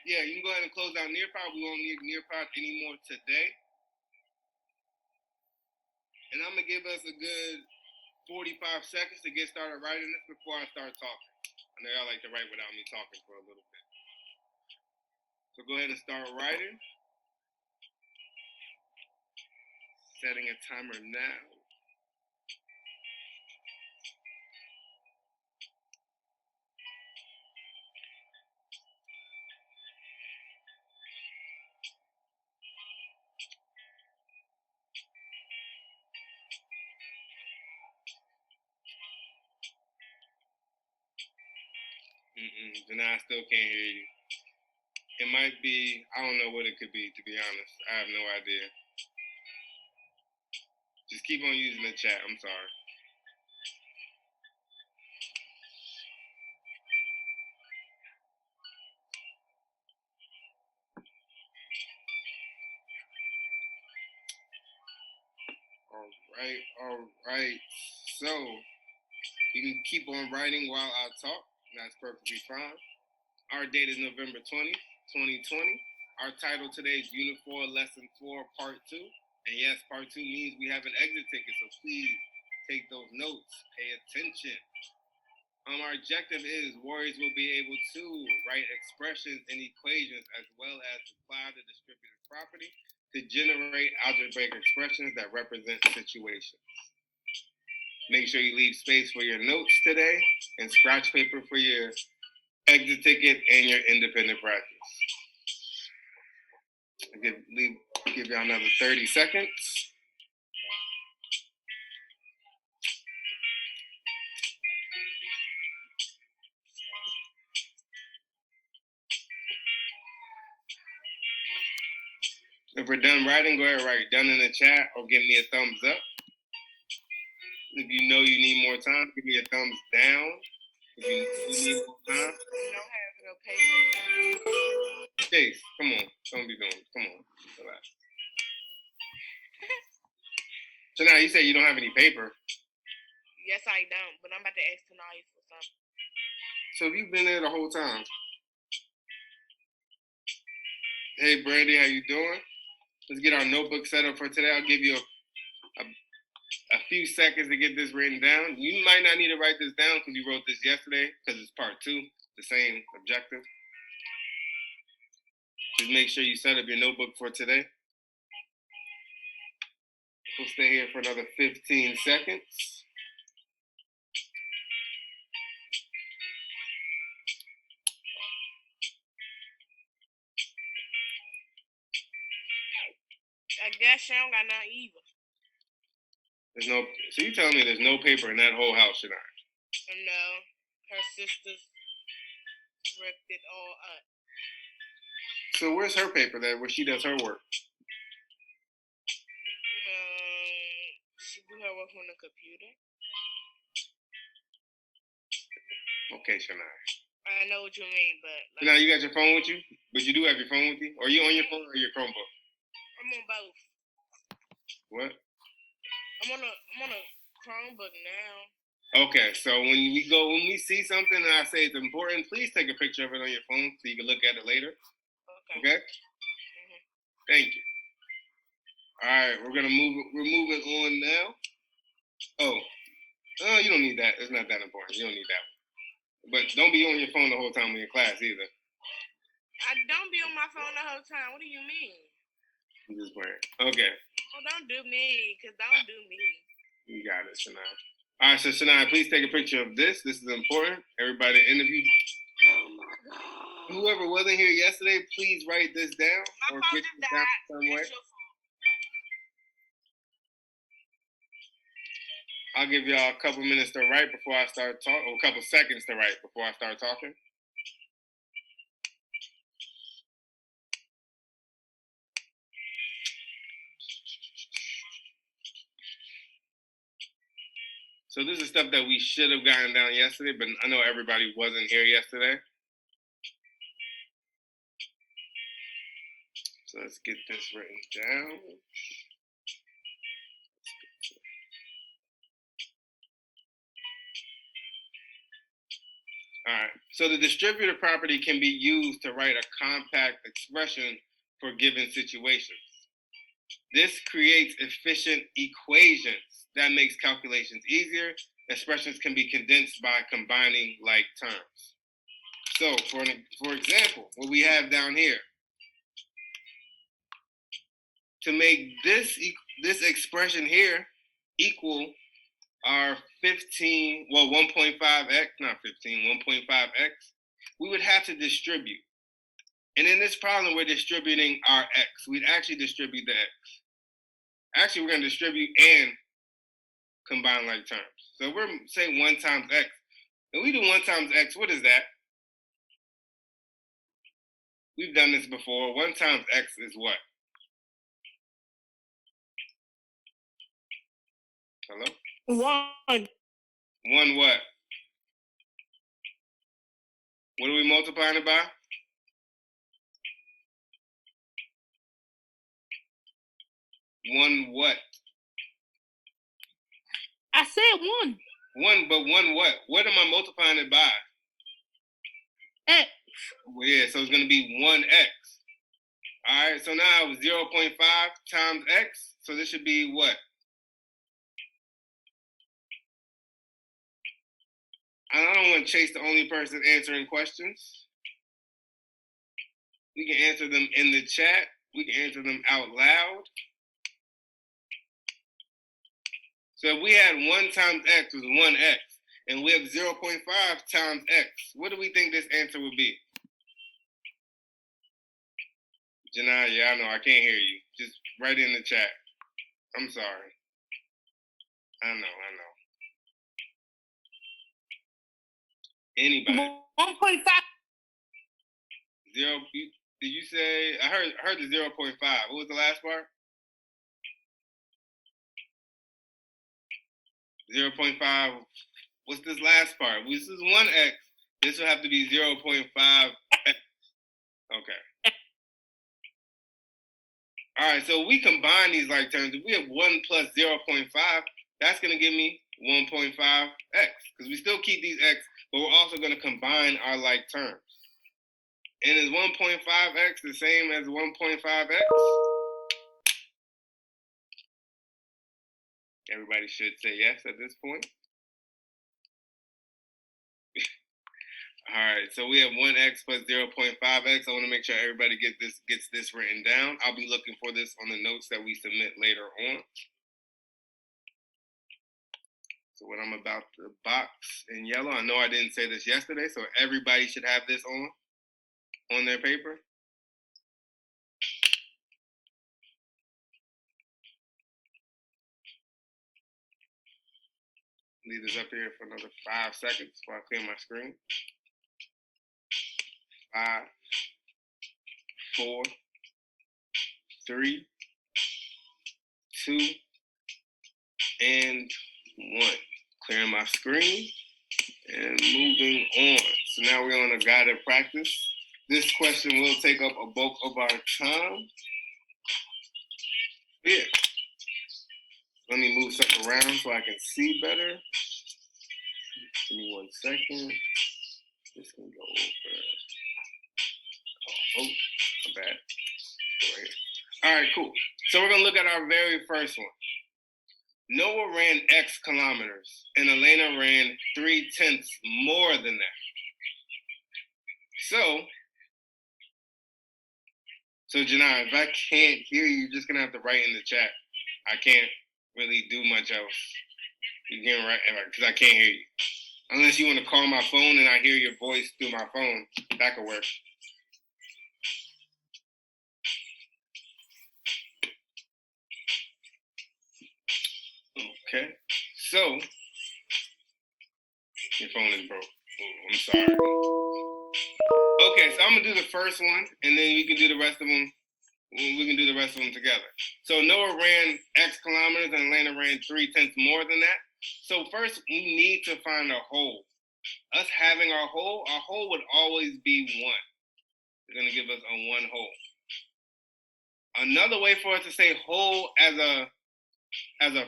Yeah, you can go ahead and close out Nearpod. We won't need Nearpod anymore today. And I'm going to give us a good 45 seconds to get started writing this before I start talking. I know y'all like to write without me talking for a little bit. So go ahead and start writing. Setting a timer now. And I still can't hear you. It might be, I don't know what it could be, to be honest. I have no idea. Just keep on using the chat. I'm sorry. All right. So, you can keep on writing while I talk. That's perfectly fine. Our date is November 20th, 2020. Our title today is Unit 4, Lesson 4, Part 2. And yes, Part 2 means we have an exit ticket, so please take those notes. Pay attention. Our objective is Warriors will be able to write expressions and equations as well as apply the distributed property to generate algebraic expressions that represent situations. Make sure you leave space for your notes today and scratch paper for your exit ticket and your independent practice. I'll give y'all another 30 seconds. If we're done writing, go ahead and write done in the chat or give me a thumbs up. If you know you need more time, give me a thumbs down. If you need more time. You don't have no paper. Chase, come on. Don't be doing it. Come on. Relax. So now you say you don't have any paper. Yes, I don't, but I'm about to ask Tanaya for something. So you've been there the whole time. Hey, Brandy, how you doing? Let's get our notebook set up for today. I'll give you a few seconds to get this written down. You might not need to write this down because you wrote this yesterday because it's part 2, the same objective. Just make sure you set up your notebook for today. We'll stay here for another 15 seconds. I guess she don't got nothing either. So you telling me there's no paper in that whole house, Shania? No. Her sisters ripped it all up. So where's her paper where she does her work? She do her work on the computer. Okay, Shania. I know what you mean, but... Now you got your phone with you? But you do have your phone with you? Or are you on your phone or your Chromebook? I'm on both. What? I'm on a Chromebook now. Okay, so when we see something and I say it's important, please take a picture of it on your phone so you can look at it later. Okay? Mm-hmm. Thank you. All right, we're moving on now. Oh, you don't need that. It's not that important. You don't need that one. But don't be on your phone the whole time in your class either. I don't be on my phone the whole time. What do you mean? I'm just playing. Okay. Well, don't do me, because don't do me. You got it, Shania. All right, so Shania, please take a picture of this. This is important. Everybody interviewed. Oh, my God. Whoever wasn't here yesterday, please write this down. My phone just died. Some way. I'll give y'all a couple minutes to write before I start talking, or a couple seconds to write before I start talking. So this is stuff that we should have gotten down yesterday, but I know everybody wasn't here yesterday. So let's get this written down. All right, So the distributive property can be used to write a compact expression for given situations. This creates efficient equations that makes calculations easier. Expressions can be condensed by combining like terms. So for example, what we have down here, to make this expression here equal our 1.5x, not 15, 1.5x, we would have to distribute. And in this problem, we're distributing our x. We'd actually distribute the x. Actually, we're going to distribute and combine like terms. So we're saying 1 times x. And we do 1 times x, what is that? We've done this before. 1 times x is what? Hello? 1. 1 what? What are we multiplying it by? One what? I said 1. 1, but 1 what? What am I multiplying it by? X. Well, yeah, so it's going to be 1x. All right, so now 0.5 times x. So this should be what? I don't want to chase the only person answering questions. We can answer them in the chat. We can answer them out loud. So if we had 1 times x was 1x, and we have 0.5 times x, what do we think this answer would be? Janai, yeah, I know, I can't hear you. Just write in the chat. I'm sorry. I know. Anybody? 1.5. Did you say? I heard the 0.5. What was the last part? 0.5. What's this last part? This is 1x. This will have to be 0.5x. Okay. All right, so we combine these like terms. If we have 1 plus 0.5, that's going to give me 1.5x. Because we still keep these x, but we're also going to combine our like terms. And is 1.5x the same as 1.5x? Everybody should say yes at this point. All right, so we have 1x plus 0.5x. I want to make sure everybody gets this written down. I'll be looking for this on the notes that we submit later on. So what I'm about to box in yellow, I know I didn't say this yesterday, so everybody should have this on their paper. Leave this up here for another 5 seconds while I clear my screen. 5, 4, 3, 2, and 1. Clearing my screen and moving on. So now we're on a guided practice. This question will take up a bulk of our time. Yeah. Let me move stuff around so I can see better. Give me 1 second. This can go over. Oh, my bad. Go right. All right, cool. So we're going to look at our very first one. Noah ran X kilometers, and Elena ran 3/10 more than that. So Janai, if I can't hear you, you're just going to have to write in the chat. I can't really do much else. You can write, because I can't hear you. Unless you want to call my phone and I hear your voice through my phone, that could work. Okay, so your phone is broke. Oh, I'm sorry. Okay, so I'm gonna do the first one, and then we can do the rest of them. We can do the rest of them together. So Noah ran X kilometers, and Elena ran 3/10 more than that. So first, we need to find a whole. Us having our whole would always be 1. It's gonna give us a 1 whole. Another way for us to say whole as a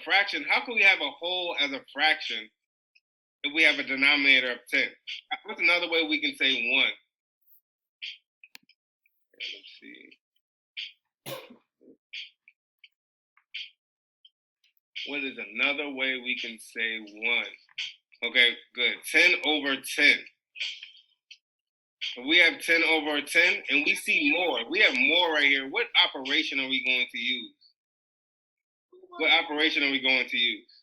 fraction, how can we have a whole as a fraction if we have a denominator of 10? What's another way we can say 1? Let's see. What is another way we can say 1? Okay, good. 10 over 10. If we have 10 over 10 and we see more, we have more right here. What operation are we going to use? What operation are we going to use?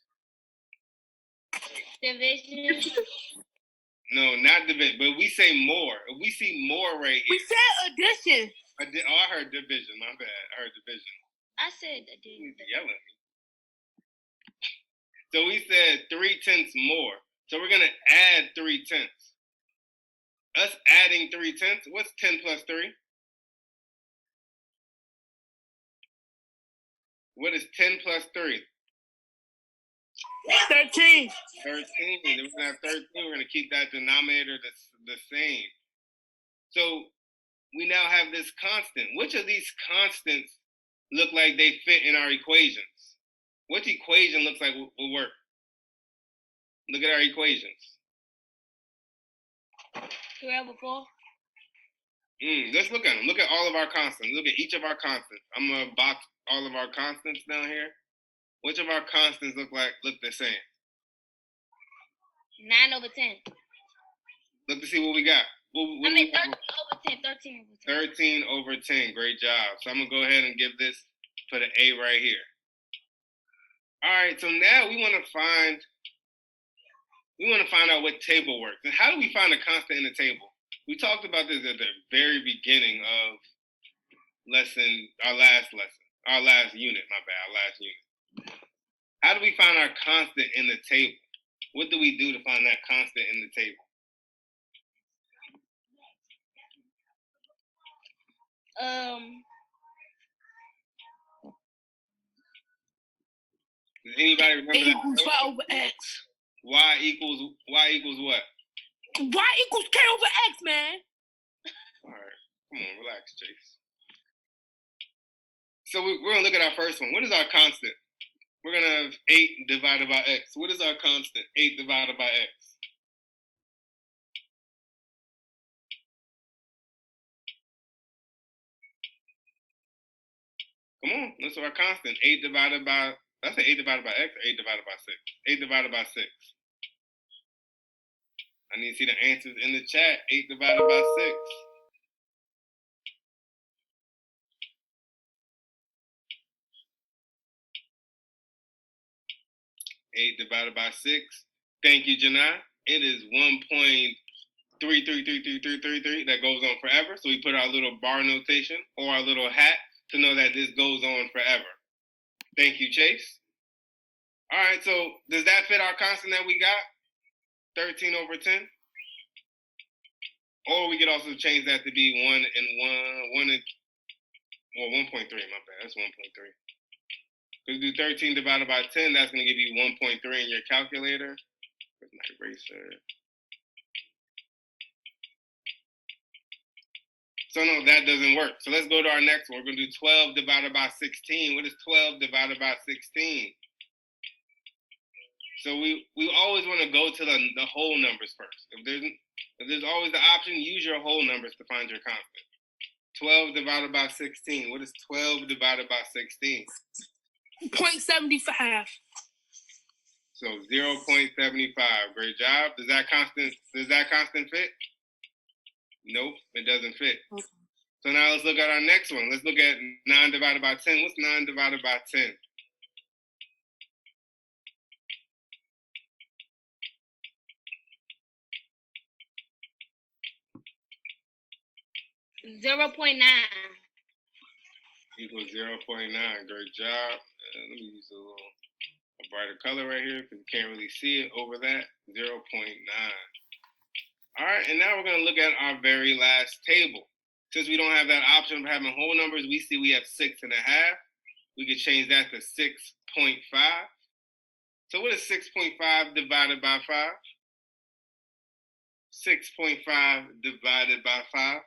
Division. No, not division, but we say more. If we see more right here. We said addition. I heard division. My bad. I heard division. I said addition. He's yelling at me. So we said 3/10 more. So we're going to add 3/10. Us adding 3/10. What's 10 plus 3? What is 10 plus 3? 13. 13. Then we're going to have 13. We're going to keep that denominator the same. So we now have this constant. Which of these constants look like they fit in our equations? Which equation looks like will work? Look at our equations. 12 or 4. Let's look at them. Look at all of our constants. Look at each of our constants. I'm going to box all of our constants down here. Which of our constants look the same? 9 over 10. Look to see what we got. I mean 13 over 10. 13 over 10. 13 over 10. Great job. So I'm going to go ahead and give this, put an A right here. All right, so now we want to find out what table works. And how do we find a constant in the table? We talked about this at the very beginning of our last unit. How do we find our constant in the table? What do we do to find that constant in the table? Does anybody remember that? Equals y over x. Y equals what? Y equals k over x, man. All right, come on, relax, Chase. So we're gonna look at our first one. What is our constant? We're gonna have 8 divided by x. What is our constant? 8 divided by x. Come on, let's do our constant. 8 divided by, that's 8 divided by x or 8 divided by 6? 8 divided by 6. I need to see the answers in the chat. 8 divided by 6. 8 divided by 6. Thank you, Janai. It is 1.333333 that goes on forever. So we put our little bar notation or our little hat to know that this goes on forever. Thank you, Chase. All right, so does that fit our constant that we got? 13 over 10? Or we could also change that to be 1 and 1.3, my bad. That's 1.3. If you do 13 divided by 10, that's going to give you 1.3 in your calculator. Where's my eraser? So no, that doesn't work. So let's go to our next one. We're going to do 12 divided by 16. What is 12 divided by 16? So we always want to go to the whole numbers first. If there's always the option, use your whole numbers to find your constant. 12 divided by 16. What is 12 divided by 16? 0.75. So 0.75. Great job. Does that constant fit? Nope, it doesn't fit. Okay. So now let's look at our next one. Let's look at 9 divided by 10. What's 9 divided by 10? $0.9. Equals 0.9. Great job. Let me use a brighter color right here because you can't really see it over that. 0.9. All right, and now we're going to look at our very last table. Since we don't have that option of having whole numbers, we see we have 6.5. We could change that to 6.5. So what is 6.5 divided by 5? 6.5 divided by 5.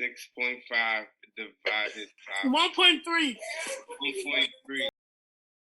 6.5 divided by 1.3. 1.3.